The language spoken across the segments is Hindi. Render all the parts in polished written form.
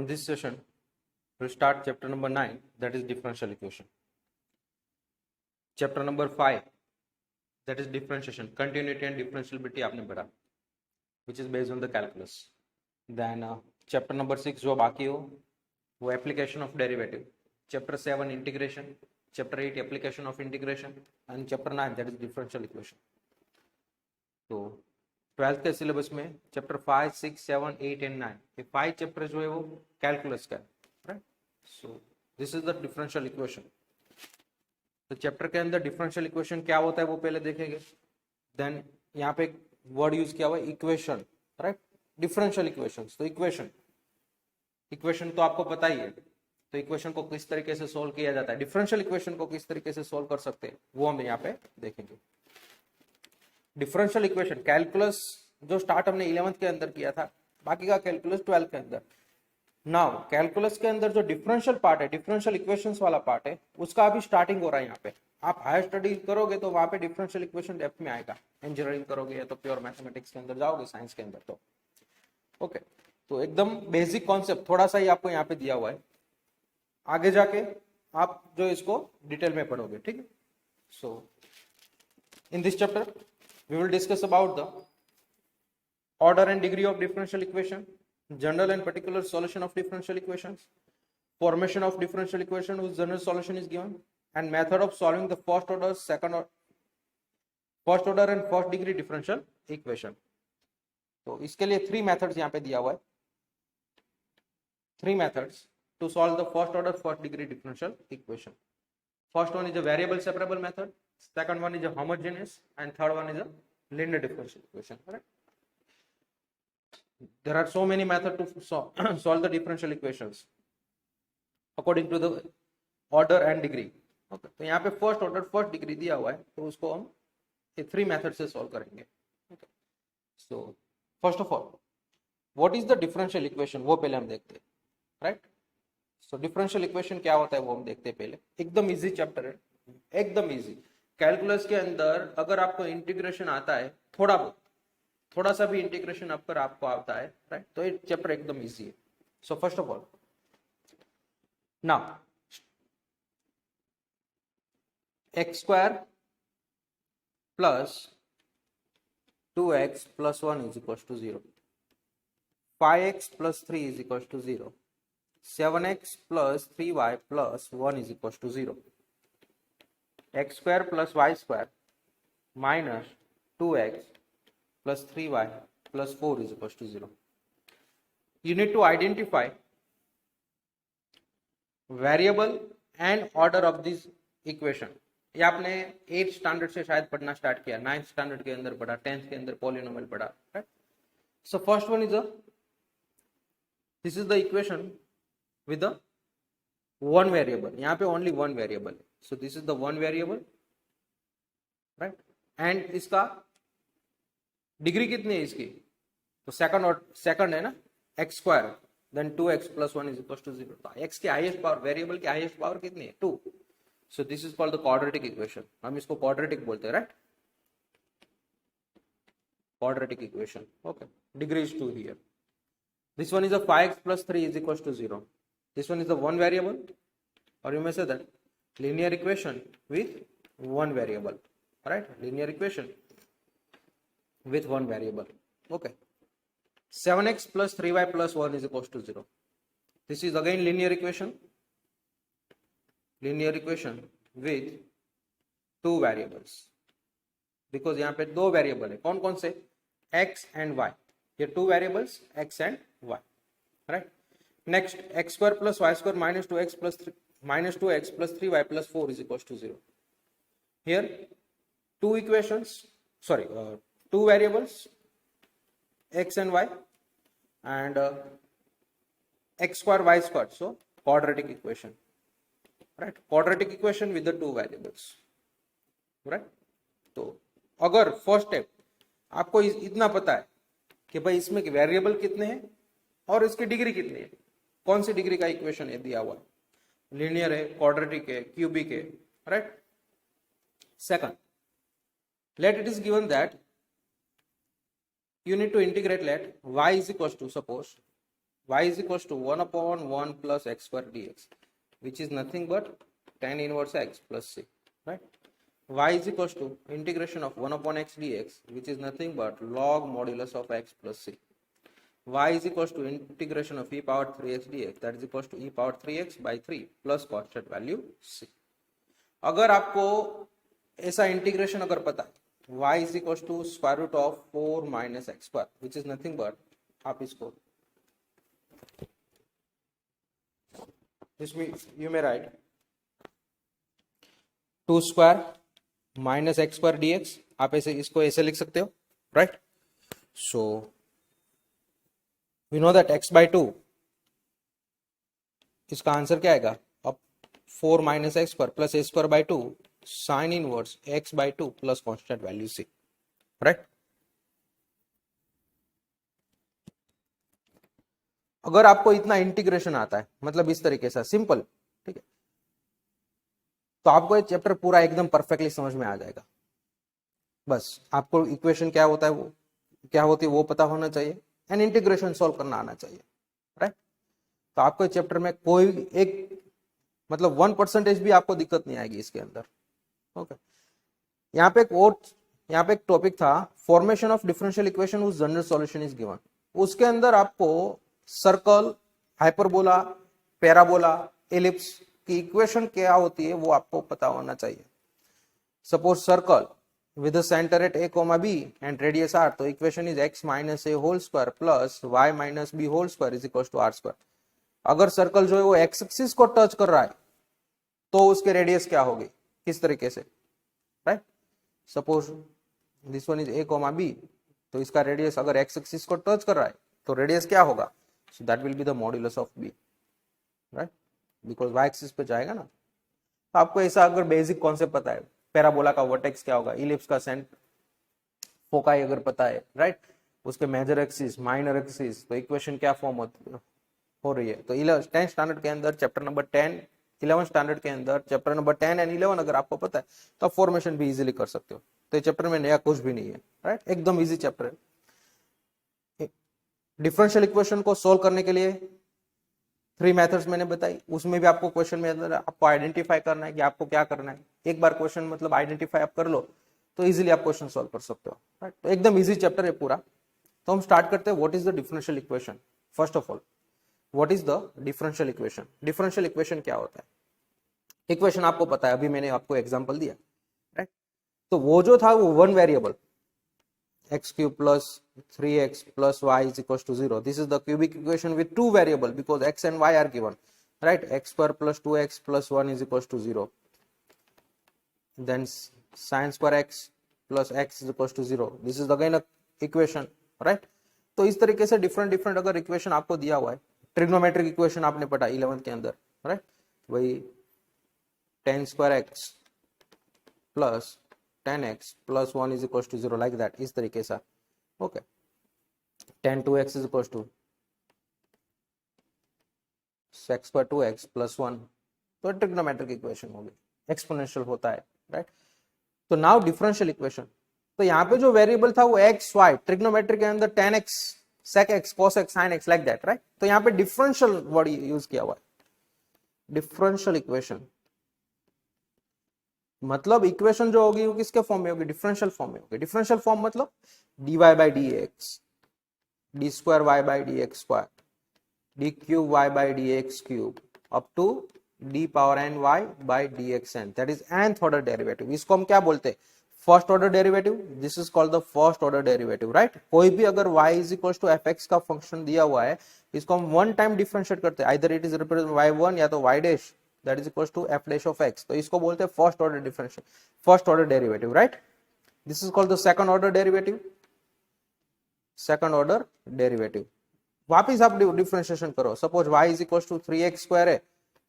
From this session, we'll start chapter number 9, that is differential equation. Chapter number 5, that is differentiation, continuity and differentiability आपने पढ़ा, which is based on the calculus. Then chapter number 6 जो बाकी हो वो application of derivative. Chapter 7 integration, chapter 8 application of integration, and chapter 9 that is differential equation. तो 12th के सिलेबस में चैप्टर 5, 6, 7, 8 एंड 9 ये 5 चैप्टर जो है वो कैलकुलस का है, right. So this is the differential equation. तो चैप्टर के अंदर डिफरेंशियल इक्वेशन क्या होता है वो पहले देखेंगे. देन यहाँ पे एक वर्ड यूज किया हुआ है इक्वेशन, राइट. Differential equations. तो इक्वेशन तो आपको पता ही है. तो इक्वेशन को किस तरीके से सोल्व किया जाता है, डिफरेंशियल इक्वेशन को किस तरीके से सोल्व कर सकते हैं वो हम यहाँ पे देखेंगे. डिफरेंशियल इक्वेशन कैलकुलस जो स्टार्ट हमने 11th के अंदर किया था, बाकी का कैलकुलस 12th के अंदर. नाउ कैलकुलस के अंदर जो डिफरेंशियल पार्ट है, डिफरेंशियल इक्वेशंस वाला पार्ट है, उसका अभी स्टार्टिंग हो रहा है. यहाँ पे आप हायर स्टडी करोगे तो वहां पे डिफरेंशियल इक्वेशन डेप्थ में आएगा. इंजीनियरिंग करोगे या तो प्योर मैथमेटिक्स के अंदर जाओगे, साइंस के अंदर. तो ओके, तो एकदम बेसिक कॉन्सेप्ट थोड़ा सा ही आपको यहाँ पे दिया हुआ है. आगे जाके आप जो इसको डिटेल में पढ़ोगे, ठीक है. So in this chapter we will discuss about the order and degree of differential equation, general and particular solution of differential equations, formation of differential equation whose general solution is given, and method of solving the first order, first order and first degree differential equation. तो इसके लिए 3 methods यहाँ पे दिया हुआ है. 3 methods to solve the first order, first degree differential equation. First one is a variable separable method. Second one is a homogeneous, and third one is a linear differential equation. Correct? There are so many methods to solve the differential equations according to the order and degree. Okay. तो यहाँ पे फर्स्ट ऑर्डर फर्स्ट डिग्री दिया हुआ है, तो उसको हम ये 3 मेथड से सॉल्व करेंगे. Okay. So first of all, what is the differential equation वो पहले हम देखते हैं, राइट. सो डिफरेंशियल इक्वेशन क्या होता है वो हम देखते हैं पहले. एकदम इजी चैप्टर है, एकदम इजी. कैलकुलस के अंदर अगर आपको इंटीग्रेशन आता है, थोड़ा सा भी इंटीग्रेशन आपको आता है, राइट, तो ये चैप्टर एकदम इजी है. So first of all now x square plus 2x plus 1 is equal to 0, 5x plus 3 is equal to 0, 7x plus 3y plus 1 is equals to 0. X square plus y square minus 2x plus 3y plus 4 is equals to 0. You need to identify variable and order of this equation. ये आपने 8th स्टैंडर्ड से शायद पढ़ना स्टार्ट किया, 9th स्टैंडर्ड के अंदर पढ़ा, 10th के अंदर पॉलिनोमियल पढ़ा, right. So first one is this is the equation with the one variable. यहाँ पे only one variable है. So this is the one variable, right? And इसका डिग्री कितनी है इसकी, तो सेकंड है ना, x square then 2x plus 1 is equal to 0. तो x की हाईएस्ट पावर, वेरिएबल की हाईएस्ट पावर कितनी है, 2. So this is called the quadratic equation. हम इसको क्वाड्रेटिक बोलते हैं, right. Quadratic equation. Okay, degree is 2 here. This one is a 5x plus 3 is equals to 0. This one is the one variable, or you may say that linear equation with one variable, right? Linear equation with one variable. Okay. 7x plus 3y plus 1 is equals to 0. This is again linear equation. Linear equation with two variables. Because यहाँ पे 2 variable है. कौन कौन से? x and y. ये 2 variables x and y, right? Next, x square plus y square minus 2x plus 3 minus 2x plus 3y plus 4 is equals to 0. Here, two variables, x and y, and x square y square. So quadratic equation, right? Quadratic equation with the 2 variables, right? तो अगर फर्स्ट स्टेप आपको इतना पता है कि भाई इसमें वेरिएबल कितने हैं और इसकी डिग्री कितनी है, कौन सी डिग्री का इक्वेशन है दिया हुआ है, लीनियर है, क्वाड्रेटिक है, क्यूबिक है, right. Second, let it is given that you need to integrate, let y is equals to, suppose y is equals to 1 upon 1 plus x square dx, which is nothing but tan inverse x plus c, right? Y is equals to integration of 1 upon x dx, which is nothing but log modulus of x plus c. Y is equals to integration of e power 3x dx, that is equals to e power 3x by 3 plus constant value c. अगर आपको ऐसा इंटीग्रेशन अगर पता है, y is equals to square root of 4 minus x square, which is nothing but, आप इसको इसमें you may write 2 square minus x square dx, आप ऐसे इसको ऐसे लिख सकते हो, right? So we know that x by 2, इसका आंसर क्या आएगा? अब 4 minus x square plus a square by 2 sin inverse x by 2 plus constant value c, right? अगर आपको इतना इंटीग्रेशन आता है, मतलब इस तरीके से सिंपल, ठीक है, तो आपको ये चैप्टर पूरा एकदम परफेक्टली समझ में आ जाएगा. बस आपको इक्वेशन क्या होता है, वो क्या होती है वो पता होना चाहिए, एंड इंटीग्रेशन सॉल्व करना आना चाहिए, राइट? तो आपको चैप्टर में कोई एक मतलब 1% भी आपको दिक्कत नहीं आएगी इसके अंदर. ओके, यहाँ पे एक टॉपिक था, फॉर्मेशन ऑफ डिफरेंशियल इक्वेशन उस जनरल सॉल्यूशन इज गिवन. उसके अंदर आपको सर्कल, हाइपरबोला, पैराबोला, एलिप्स की इक्वेशन क्या होती है वो आपको पता होना चाहिए. Suppose circle with the center at a comma b and radius r, तो equation is x minus a whole square plus y minus b whole square is equals to r square. अगर सर्कल जो है वो x एक्सिस को टच कर रहा है तो उसके रेडियस क्या होगी, किस तरीके से, right? Suppose this one is a comma b, तो इसका रेडियस अगर x एक्सिस को टच कर रहा है तो रेडियस क्या होगा? So that will be the modulus of b, right? Because y axis पे जाएगा ना. तो आपको ऐसा अगर बेसिक कॉन्सेप्ट पता है, पैराबोला का वर्टेक्स क्या होगा, इलिप्स का सेंट फोकाई अगर पता है, राइट, उसके मेजर एक्सिस, माइनर एक्सिस, तो इक्वेशन क्या फॉर्म हो रही है. तो 10th स्टैंडर्ड के अंदर चैप्टर नंबर 10, 11th स्टैंडर्ड के अंदर चैप्टर नंबर 10 एंड 11 अगर आपको पता है तो आप फॉर्मेशन भी इजीली कर सकते हो. तो ये चैप्टर में नया कुछ भी नहीं है, राइट? एकदम इजी चैप्टर है. डिफरेंशियल इक्वेशन को सोल्व करने के लिए 3 मेथड्स मैंने बताई, उसमें भी आपको क्वेश्चन में अंदर आपको आइडेंटिफाई करना है कि आपको क्या करना है. एक बार क्वेश्चन मतलब आइडेंटिफाई आप कर लो तो इजीली आप क्वेश्चन सॉल्व कर सकते हो, राइट? तो एकदम इजी चैप्टर है पूरा. तो हम स्टार्ट करते हैं. What is the differential equation? First of all, what is the differential equation? Differential equation क्या होता है? इक्वेशन आपको पता है, अभी मैंने आपको एग्जांपल दिया, राइट? तो वो जो था वो one variable x cube plus 3x plus y is equals to 0. This is the cubic equation with two variable because x and y are given, right? X square plus 2x plus 1 is equals to 0. Then sin square x plus x is equals to 0. This is again a equation, right? तो इस तरीके से डिफरेंट अगर इक्वेशन आपको दिया हुआ है, ट्रिग्नोमेट्रिक इक्वेशन आपने पढ़ा 11th के अंदर, राइट? वही tan square x plus 10x plus 1 is equals to 0, like that, इस तरीके से. Okay, tan 2x is equals to sec square 2x plus 1, तो ट्रिग्नोमेट्रिक इक्वेशन होगी, एक्सपोनेंशियल होता है, राइट? तो नाउ डिफरेंशियल इक्वेशन, तो यहाँ पे जो वेरिएबल था वो x y, ट्रिग्नोमेट्रिक के अंदर tan x, sec x, cos x, sin x, like that, right? तो यहाँ पे डिफरेंशियल वर्ड यूज किया हुआ है. डिफरेंशियल इक्वेशन मतलब इक्वेशन जो होगी वो किसके फॉर्म में होगी? डिफरेंशियल फॉर्म में होगी. डिफरेंशियल फॉर्म मतलब dy by dx, d square y by dx square, d cube y by dx cube up to d power n y by dxn, that is nth order derivative. इसको हम क्या बोलते हैं? First order derivative. This is called the first order derivative, right? कोई भी अगर y is equal to fx का फंक्शन दिया हुआ है, इसको हम वन टाइम डिफरेंशिएट करते हैं, either it is represent y1 या तो y dash, that is equals to f dash of x. तो इसको बोलते हैं first order differential, first order derivative, right? This is called the second order derivative. Second order derivative वापिस आप डिफरेंशिएशन करो. Suppose y is equal to 3x square है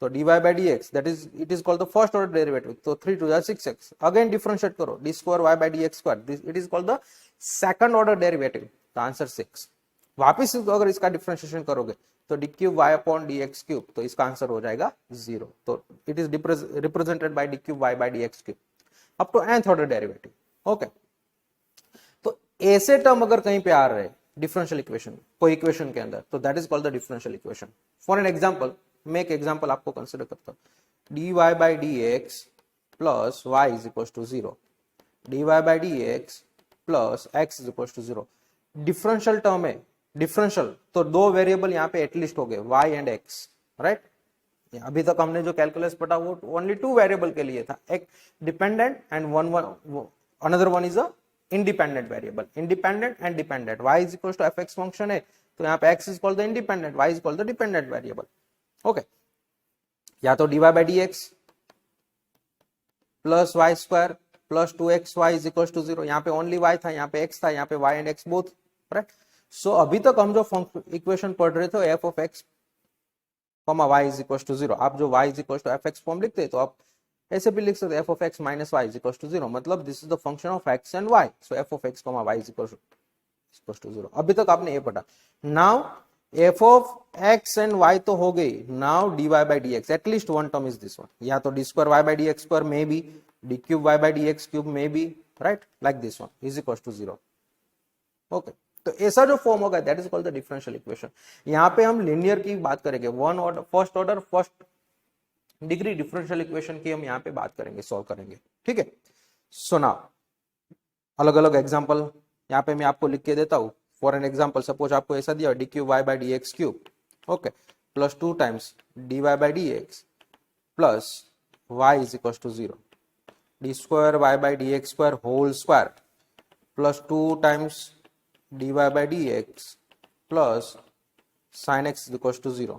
तो dy by dx, that is it is called the first order derivative. तो 3 to 6x, अगेन डिफरेंशिएट करो, d square y by dx square, this it is called the second order derivative. तो आंसर 6. वापिस अगर इसका डिफरेंशिएशन करोगे तो d cube y upon dx cube, तो इसका आंसर हो जाएगा 0. तो it is represented by d cube y by dx cube up to nth order derivative. Okay, तो ऐसे टर्म अगर कहीं पे आ रहे डिफरेंशियल इक्वेशन कोई इक्वेशन के अंदर, तो that is called the differential equation. For an example, मैं एक एग्जांपल आपको कंसीडर करता हूं. dy by dx plus y is equals to 0. dy by dx plus x is equals to 0. Differential term है, डिफरेंशियल तो दो वेरिएबल यहाँ पे एटलीस्ट हो गए y एंड x, राइट. अभी तक हमने जो कैलकुलस पढ़ा वो ओनली टू वेरिएबल के लिए था, एक dependent and another one is a independent variable. Independent and dependent, y is equal to fx function है तो यहाँ पे x is called the independent, y is called the dependent variable. Okay, या तो dy by dx plus y square plus 2xy is equal to 0. यहाँ पे ओनली y था, यहाँ पे x था, यहाँ पे y and x both, right. So अभी तक हम जो इक्वेशन पढ़ रहे थे f of x comma y is equal to 0, आप जो y is equal to fx form लिखते तो आप ऐसे भी लिख सकते f of x minus y is equal to 0, मतलब this is the function of x and y. So f of x comma y is equal to 0. अभी तक आपने ये पढ़ा. Now f of x and y तो हो गई. Now dy by dx, at least one term is this one, या तो d square y by dx square may be, d cube y by dx cube may be, right, like this one is equal to 0. Okay, तो ऐसा जो फॉर्म होगा that is called the differential equation. यहाँ पे हम लिनियर की बात करेंगे, one order first order first degree differential equation की हम यहाँ पे बात करेंगे, सॉल्व करेंगे, ठीक है. सो नाउ अलग अलग एग्जांपल यहाँ पे मैं आपको लिख के देता हूँ. फॉर एन एग्जांपल, सपोज आपको ऐसा दिया d cube y by d x cube, okay, plus 2 times d y by d x plus y is equal to 0. D square y by d x square whole square plus 2 times dy by dx plus sin x is equals to 0.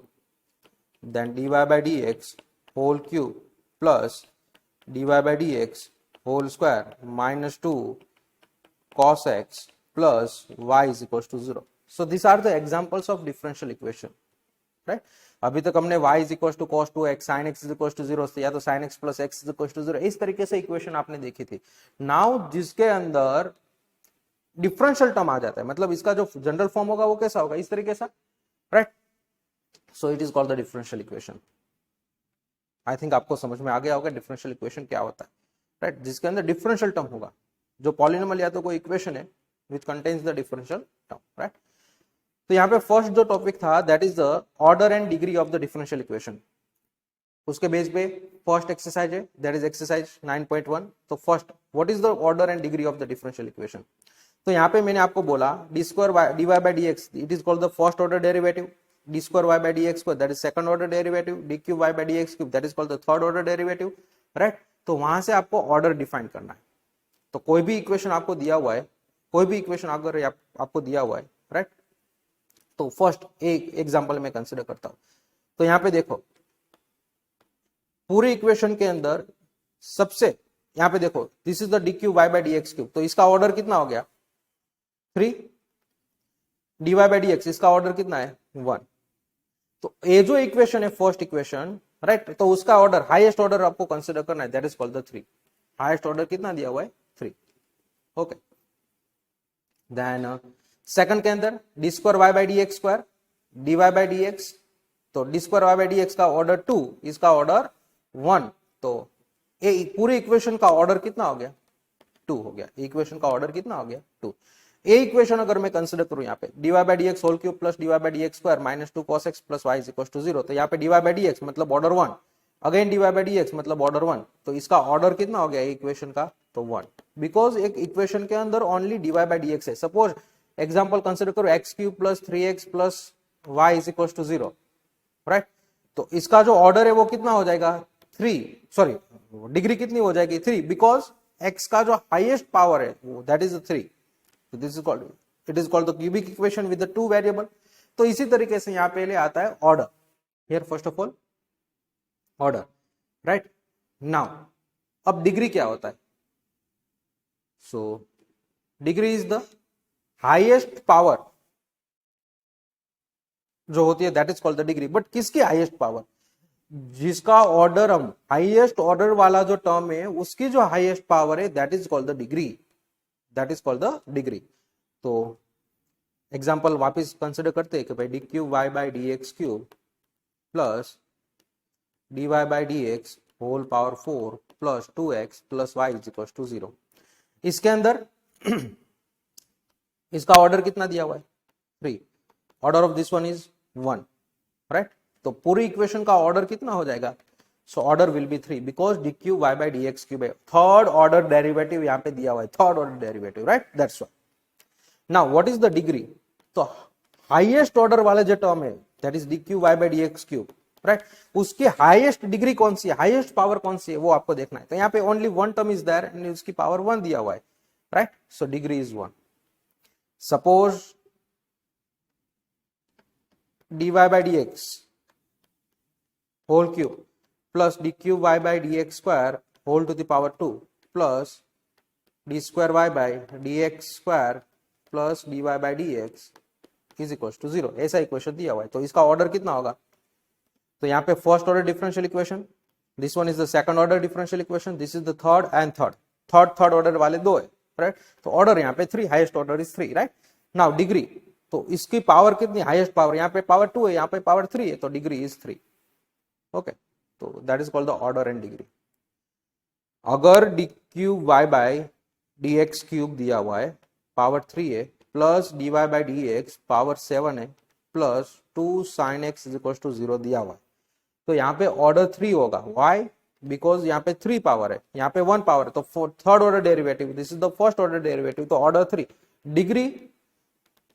Then dy by dx whole cube plus dy by dx whole square minus 2 cos x plus y is equals to 0. So these are the examples of differential equation, right? अभी तक हमने y is equals to cos 2x, sin x is equals to 0, या तो sin x plus x is equals to 0, इस तरीके से इक्वेशन आपने देखी थी. नाउ जिसके अंदर डिफरेंशियल टर्म आ जाता है, मतलब इसका जो जनरल फॉर्म होगा वो कैसा होगा, इस तरीके से, right. So it is called the differential equation. I think आपको समझ में आ गया होगा डिफरेंशियल इक्वेशन क्या होता है, राइट. जिसके अंदर डिफरेंशियल टर्म होगा, जो पॉलिनोमियल या तो कोई इक्वेशन है which contains the differential term, right. तो यहाँ पे फर्स्ट जो टॉपिक था that is the order and degree of the differential equation. उसके बेस पे फर्स्ट एक्सरसाइज है, दैट इज एक्सरसाइज 9.1. तो first, what is the order and degree of the differential equation. तो यहाँ पे मैंने आपको बोला d square d y by d x, it is called the first order derivative. D square y by d x square that is second order derivative. D cube y by d x cube that is called the third order derivative, right. तो वहां से आपको ऑर्डर डिफाइन करना है. तो कोई भी इक्वेशन आपको दिया हुआ है, कोई भी इक्वेशन अगर आपको दिया हुआ है, राइट, तो फर्स्ट एक एग्जाम्पल में कंसिडर करता हूं. तो यहाँ पे देखो पूरी इक्वेशन के अंदर सबसे यहाँ पे देखो this is the d cube y by d x cube, तो इसका ऑर्डर कितना हो गया 3. dy by dx, इसका ऑर्डर कितना है 1. तो ये जो इक्वेशन है फर्स्ट इक्वेशन, राइट, तो उसका ऑर्डर हाईएस्ट ऑर्डर आपको कंसीडर करना है, that is called the 3. Highest order कितना दिया हुआ है 3. ओके, देन सेकंड के अंदर d square y by d x square d y by d x, तो d square y by d x का ऑर्डर 2, इसका ऑर्डर 1. तो ये पूरी इक्वेशन का ऑर्डर कितना हो गया 2 हो गया. इक्वेशन का ऑर्डर कितना हो गया 2. ए इक्वेशन अगर मैं कंसीडर करूं यहाँ पे dy by dx whole cube plus dy by dx square minus 2 cos x plus y is equal to 0. तो यहाँ पे dy by dx मतलब order 1, again dy by dx मतलब ऑर्डर 1, तो इसका ऑर्डर कितना हो गया इक्वेशन का, तो 1, बिकॉज एक इक्वेशन के अंदर ओनली dy by dx है. सपोज एग्जांपल कंसीडर करो x cube plus 3x plus y is equal to 0, right. तो इसका जो ऑर्डर है वो कितना हो जाएगा 3, सॉरी डिग्री कितनी हो जाएगी 3, बिकॉज x का जो हाईएस्ट पावर है that is 3. So this is called, it is called the cubic equation with the two variable. तो इसी तरीके से यहाँ पे ले आता है order. Here first of all order, right. Now अब डिग्री क्या होता है. सो degree is the highest power जो होती है that is called the degree. But किसकी हाईएस्ट पावर, जिसका ऑर्डर हम हाईएस्ट ऑर्डर वाला जो टर्म है उसकी जो हाईएस्ट पावर है that is called the degree, that is called the degree. तो एग्जांपल वापस कंसिडर करते हैं कि भाई D cube y by d x cube plus d y by d x whole power 4 plus 2x plus y is equal to 0. इसके अंदर इसका ऑर्डर कितना दिया हुआ है 3, order of this one is 1, right. तो पूरी इक्वेशन का ऑर्डर कितना हो जाएगा? So order will be 3 because d cube y by d x cube है, थर्ड ऑर्डर डेरिवेटिव यहाँ पे दिया हुआ है, third order derivative, right, that's why. Now what is the degree? तो हाईएस्ट ऑर्डर वाला जो टर्म है that is d cube y by d x cube, right, उसकी हाईएस्ट डिग्री कौन सी है, हाईएस्ट पावर कौन सी है, वो आपको देखना है। तो यहाँ पे only one term is there and उसकी पावर 1 दिया हुआ है, right, so degree is 1। Suppose dy by dx whole cube plus d cube y by dx square whole to the power 2 plus d square y by dx square plus dy by dx is equals to 0, ऐसा इक्वेशन दिया हुआ है। तो इसका ऑर्डर कितना होगा? तो यहाँ पे first order differential equation, this one is the second order differential equation, this is the third and third order वाले दो है, राइट। तो ऑर्डर यहाँ पे 3, highest order is 3, right. Now degree, तो इसकी पावर कितनी, हाईएस्ट पावर, यहाँ पे पावर 2 है, यहाँ पे पावर 3 है, तो डिग्री इज 3, ओके। तो that is called the order and degree. अगर d cube y by d x cube दिया हुआ है, पावर 3 है, plus d y by d x power 7 है, plus 2 sine x is equal to 0 दिया हुआ है, तो यहाँ पे ऑर्डर 3 होगा। वाई? बिकॉज यहाँ पे 3 पावर है, यहाँ पे 1 पावर है, तो third order derivative, this is the first order derivative, तो ऑर्डर 3। डिग्री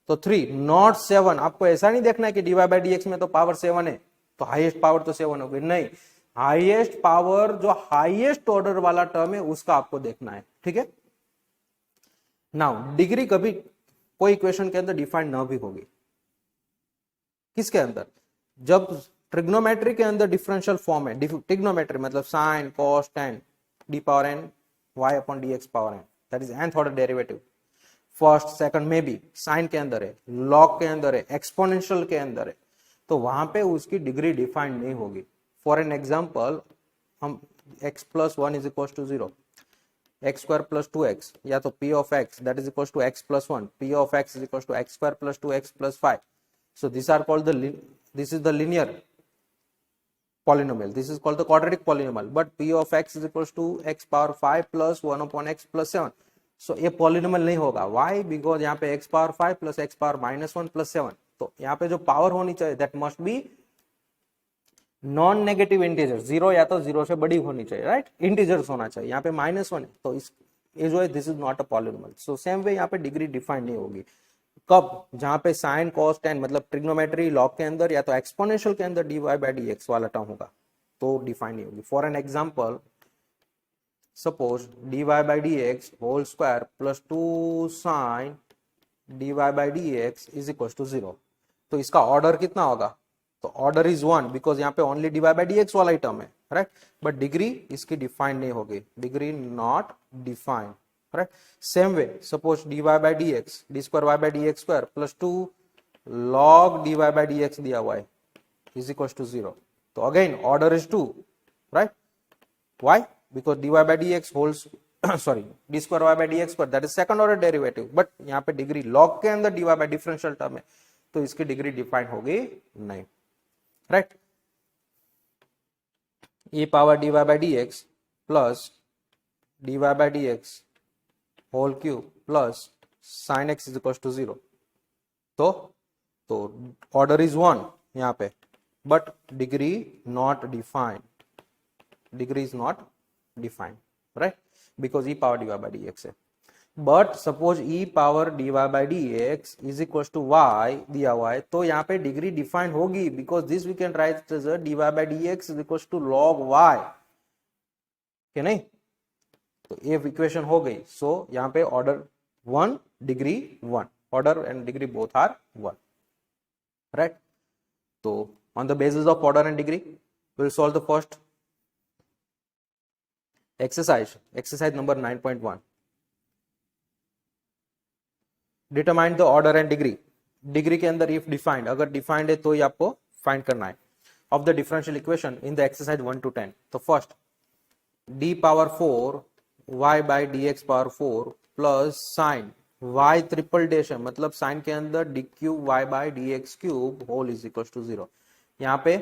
तो 3 नॉट 7। आपको ऐसा नहीं देखना है कि dy बाई dx में तो पावर 7 है तो हाईएस्ट पावर तो 7 होगी, नहीं, हाईएस्ट पावर जो हाईएस्ट ऑर्डर वाला टर्म है उसका आपको देखना है, ठीक है। नाउ डिग्री कभी कोई इक्वेशन के अंदर डिफाइंड ना भी होगी, किसके अंदर? जब ट्रिग्नोमेट्री के अंदर डिफरेंशियल फॉर्म है, ट्रिग्नोमेट्री मतलब sine cos tan d power n y upon d x power n, that is nth order derivative, first second में भी साइन के अंदर है, लॉग के अंदर है, एक्सपोनेंशियल के अंदर है, तो वहां पे उसकी डिग्री डिफाइंड नहीं होगी। फॉर एन एग्जांपल, हम x plus 1 is equal to 0, x square plus 2x, या तो p of x that is equal to x plus 1, p of x is equal to x square plus 2x plus 5, so these are called this is the linear polynomial, this is called the quadratic polynomial, but p of x is equals to x power 5 plus 1 upon x plus 7, so ये polynomial नहीं होगा। why? because यहाँ पे x power 5 plus x power minus 1 plus 7, तो यहाँ पे जो पावर होनी चाहिए that must be non negative integer, 0 या तो 0 से बड़ी होनी चाहिए, राइट, इंटीजर्स होना चाहिए, यहाँ पे -1 है, तो इस ये जो है this is not a polynomial. So same way यहाँ पे डिग्री डिफाइन नहीं होगी। कब? जहां पे साइन कॉस टेन मतलब ट्रिग्नोमेट्री लॉग के अंदर या तो एक्सपोनेंशियल के अंदर dy बाई डी एक्स वाला टर्म होगा तो डिफाइन नहीं होगी। For an example, suppose dy by d x whole square plus 2 sine dy by d x is equal to 0, तो इसका ऑर्डर कितना होगा? तो ऑर्डर इज 1 बिकॉज यहाँ पे only dy by d x वाला ही टर्म है, राइट, बट डिग्री इसकी डिफाइन नहीं होगी, degree not defined, right? Same way, suppose dy by dx, d square y by dx square plus 2 log dy by dx दिया हुआ है is equals to 0. तो again order is 2, right? Why? Because dy by dx holds sorry d square y by dx square that is second order derivative, but यहाँ पे डिग्री log के अंदर dy by डिफरेंशियल टर्म है तो इसकी डिग्री डिफाइन होगी नहीं, right. e power dy by dx plus dy by dx whole cube plus sine x is equal to 0, तो ऑर्डर इज 1 यहाँ पे, but degree not defined, degree is not defined, right, because e power d y by d x है। But suppose e power d y by d x is equal to y दिया हुआ है तो यहाँ पे डिग्री डिफाइंड होगी, because this we can write as d y by d x is equal to log y, क्या नहीं? तो ये इक्वेशन हो गई। सो यहाँ पे order 1 degree 1, order and degree both are 1, right. तो on the basis of order and degree will solve the first exercise number 9.1। Determine the order and degree, degree के अंदर इफ डिफाइंड, अगर डिफाइंड है तो ही आपको फाइंड करना है, of the differential equation in the exercise 1 to 10। तो first d power 4 y by d x power 4 plus sine y triple dash है, मतलब साइन के अंदर d cube y by d x cube whole is equal to 0। यहाँ पे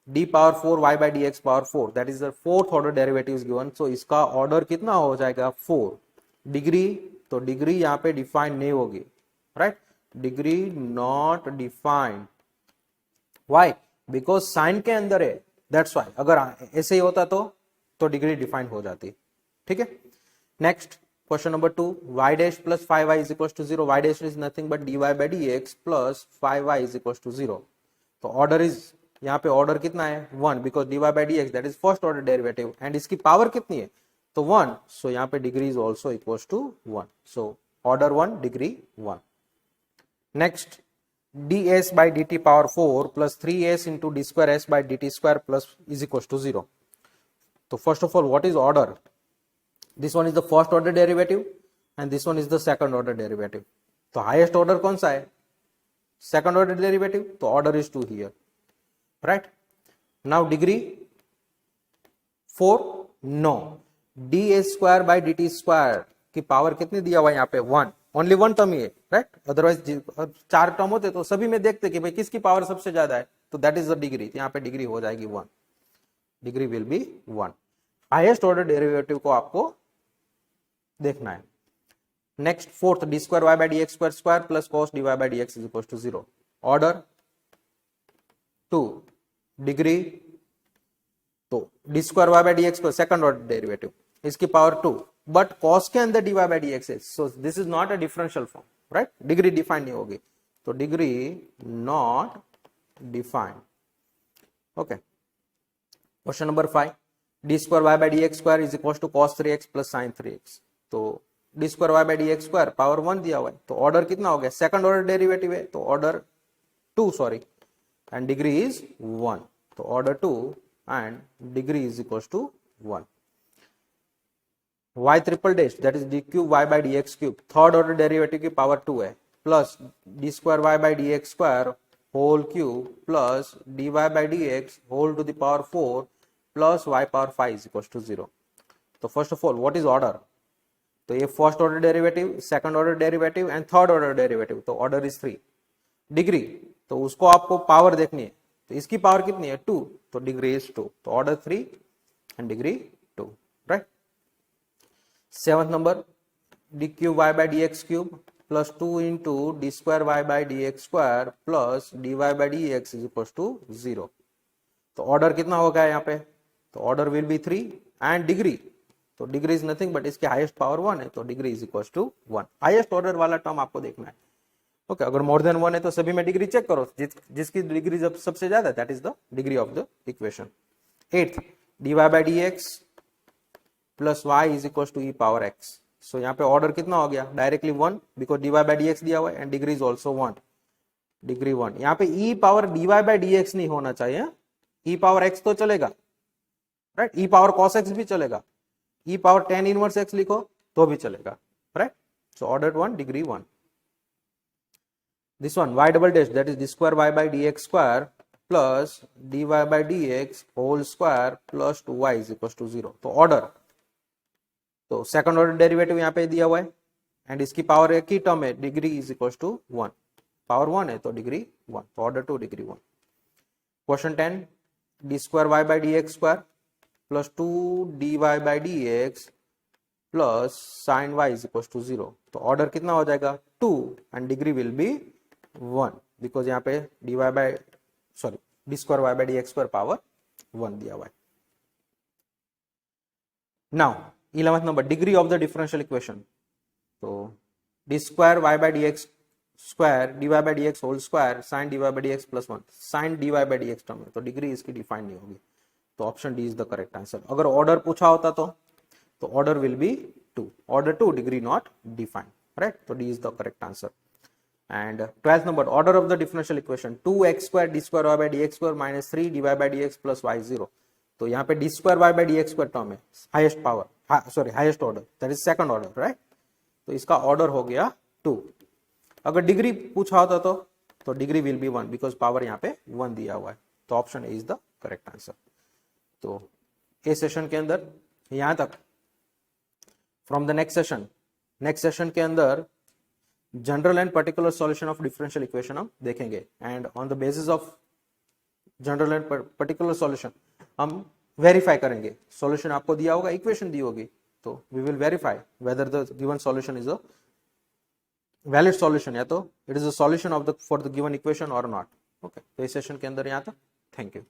d power 4 y by d x power 4 that is the fourth order derivative is given, so इसका ऑर्डर कितना हो जाएगा 4। डिग्री, तो डिग्री यहाँ पे डिफाइन नहीं होगी, right, degree not defined. Why? Because sign के अंदर है, दैट्स व्हाई. अगर ऐसे ही होता तो डिग्री डिफाइंड हो जाती. ठीक है. Next question number 2, y dash plus 5y is equal to 0. y dash is nothing but dy by dx plus 5y is equal to 0. तो ऑर्डर इज, यहाँ पे ऑर्डर कितना है 1, because dy by dx that is first order derivative and इसकी पावर कितनी है तो 1. सो यहाँ पे degree is also equal to 1. So order 1, degree 1. Next ds by dt power 4 plus 3s into d square s by dt square plus is equals to 0. So first of all, what is order? This one is the first order derivative and this one is the second order derivative. तो highest order कौन सा है? Second order derivative. तो order is 2 here, right? Now degree 4, no. ds square by dt square की पावर कितनी दिया हुआ है यहाँ पे 1. ओनली 1 टर्म ही है, राइट? अदरवाइज 4 टर्म होते तो सभी में देखते कि भाई किसकी पावर सबसे ज्यादा है, तो दैट इज द डिग्री. यहाँ पे डिग्री हो जाएगी 1. Degree will be 1. Highest order derivative को आपको देखना है. Next fourth, d square y by d x square square plus cos d y by d x is equal to 0. Order 2, degree तो d square y by d x second order derivative, इसकी पावर 2, बट कॉस के अंदर dy बाई डी एक्स है, so this is not a differential form, right? Degree defined नहीं होगी, तो degree not defined. Okay. Question number 5, d square y by d x square is equal to cos 3x plus sine 3x. तो d square y by d x square power 1 दिया हुआ है, तो ऑर्डर कितना हो गया? सेकंड ऑर्डर डेरिवेटिव है, तो order 2 sorry, and degree is 1. तो order 2 and degree is equal to 1. y triple dash that is d cube y by d x cube, third order derivative की पावर 2 है, plus d square y by d x square whole cube plus d y by d x whole to the power 4 plus y power 5 is equal to 0. तो first of all what is order? तो ये first order derivative, second order derivative and third order derivative, तो ऑर्डर इज 3. डिग्री तो उसको आपको पावर देखनी है, तो इसकी पावर कितनी है 2, तो डिग्री इज 2. तो order 3 and degree 2, right? 7th number, d cube y by d x cube plus 2 into d square y by d x square plus d y by d x is equal to 0. तो ऑर्डर कितना होगा यहाँ पे? तो order will be 3 and degree, तो डिग्री इज नथिंग बट इसके हाईएस्ट पावर 1 है, तो degree is equal to 1. Highest order वाला टर्म आपको देखना है. ओके. अगर मोर देन 1 है तो सभी में डिग्री चेक करो, जिसकी डिग्री जब सबसे ज्यादा, that is the degree of the equation. 8th, d y by d x plus y is equal to e power x. So यहाँ पे ऑर्डर कितना हो गया? Directly 1, because d y by d x दिया हुआ है and degree is also 1. Degree 1. यहाँ पे e power d y by d x नहीं होना चाहिए, ई पावर एक्स तो चलेगा, right? E power cos x भी चलेगा, e power tan inverse x लिखो तो भी चलेगा, right? So order 1, degree 1. This one, y double dash that is d square y by d x square plus d y by d x whole square plus 2y is equal to 0. तो ऑर्डर, तो सेकंड ऑर्डर डेरिवेटिव यहाँ पे दिया हुआ है एंड इसकी पावर एक ही टर्म है, degree is equal to 1. Power 1 है तो डिग्री 1. तो order 2, degree 1. Question 10, d square y by d x square plus 2 d y by d x plus sine y is equal to 0. तो ऑर्डर कितना हो जाएगा 2 and degree will be 1, because यहाँ पे d y by sorry d square y by d x square power 1 दिया हुआ है. Now 11th number, degree of the differential equation. तो d square y by d x square d y by d x whole square sine d y by d x plus 1, sine d y by d x term है, तो डिग्री इसकी डिफाइन नहीं होगी, तो option D is the correct answer. अगर ऑर्डर पूछा होता तो order will be 2. Order 2, degree not defined, right? तो D is the correct answer. And 12th number, order of the differential equation 2x square d square y by d x square minus 3 d y by d x plus y 0. तो यहाँ पे d square y by d x square term है, highest power, sorry highest order, that is second order, right? तो इसका ऑर्डर हो गया 2. अगर डिग्री पूछा होता तो degree will be 1, because power यहाँ पे 1 दिया हुआ है, तो option A is the correct answer. तो ए सेशन के अंदर यहां तक. फ्रॉम द नेक्स्ट सेशन के अंदर general and particular solution of differential equation हम देखेंगे, and on the basis of general and particular solution हम वेरीफाई करेंगे. सॉल्यूशन आपको दिया होगा, इक्वेशन दी होगी, तो we will verify whether the given solution is a valid solution, या तो it is a solution of the for the given equation और नॉट। ओके, तो इस सेशन के अंदर यहाँ तक। Thank you.